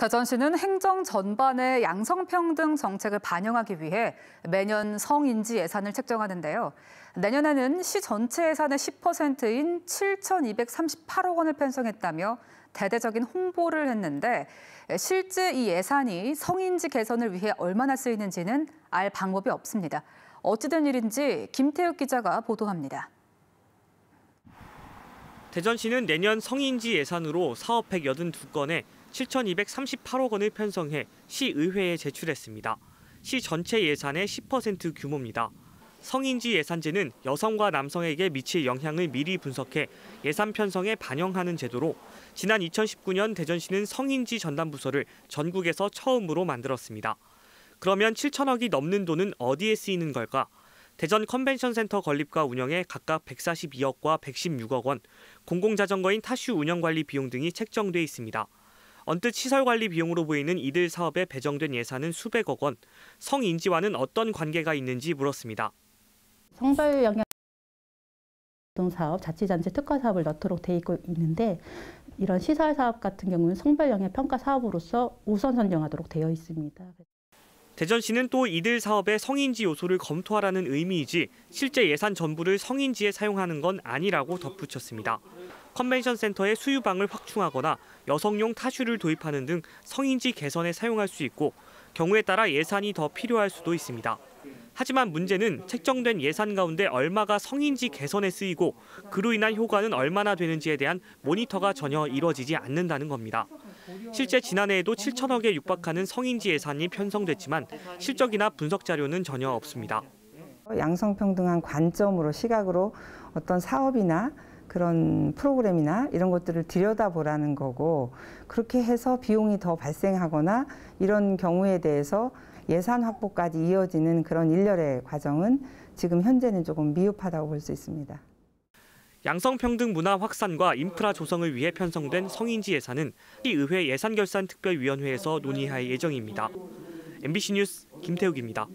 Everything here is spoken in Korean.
대전시는 행정 전반의 양성평등 정책을 반영하기 위해 매년 성인지 예산을 책정하는데요. 내년에는 시 전체 예산의 10%인 7,238억 원을 편성했다며 대대적인 홍보를 했는데 실제 이 예산이 성인지 개선을 위해 얼마나 쓰이는지는 알 방법이 없습니다. 어찌된 일인지 김태욱 기자가 보도합니다. 대전시는 내년 성인지 예산으로 사업 182건에 7,238억 원을 편성해 시의회에 제출했습니다. 시 전체 예산의 10% 규모입니다. 성인지 예산제는 여성과 남성에게 미칠 영향을 미리 분석해 예산 편성에 반영하는 제도로 지난 2019년 대전시는 성인지 전담부서를 전국에서 처음으로 만들었습니다. 그러면 7천억이 넘는 돈은 어디에 쓰이는 걸까? 대전 컨벤션센터 건립과 운영에 각각 142억과 116억 원, 공공자전거인 타슈 운영관리 비용 등이 책정돼 있습니다. 언뜻 시설관리 비용으로 보이는 이들 사업에 배정된 예산은 수백억 원, 성인지와는 어떤 관계가 있는지 물었습니다. 성별 영역 사업, 자치단체 특화 사업을 넣도록 돼 있는데 이런 시설 사업 같은 경우는 성별 영역 평가 사업으로서 우선 선정하도록 되어 있습니다. 대전시는 또 이들 사업의 성인지 요소를 검토하라는 의미이지 실제 예산 전부를 성인지에 사용하는 건 아니라고 덧붙였습니다. 컨벤션 센터의 수유방을 확충하거나 여성용 타슈를 도입하는 등 성인지 개선에 사용할 수 있고 경우에 따라 예산이 더 필요할 수도 있습니다. 하지만 문제는 책정된 예산 가운데 얼마가 성인지 개선에 쓰이고 그로 인한 효과는 얼마나 되는지에 대한 모니터가 전혀 이루어지지 않는다는 겁니다. 실제 지난해에도 7천억에 육박하는 성인지 예산이 편성됐지만 실적이나 분석 자료는 전혀 없습니다. 양성평등한 관점으로 시각으로 어떤 사업이나 그런 프로그램이나 이런 것들을 들여다보라는 거고 그렇게 해서 비용이 더 발생하거나 이런 경우에 대해서 예산 확보까지 이어지는 그런 일련의 과정은 지금 현재는 조금 미흡하다고 볼 수 있습니다. 양성평등 문화 확산과 인프라 조성을 위해 편성된 성인지 예산은 시의회 예산결산특별위원회에서 논의할 예정입니다. MBC 뉴스 김태욱입니다.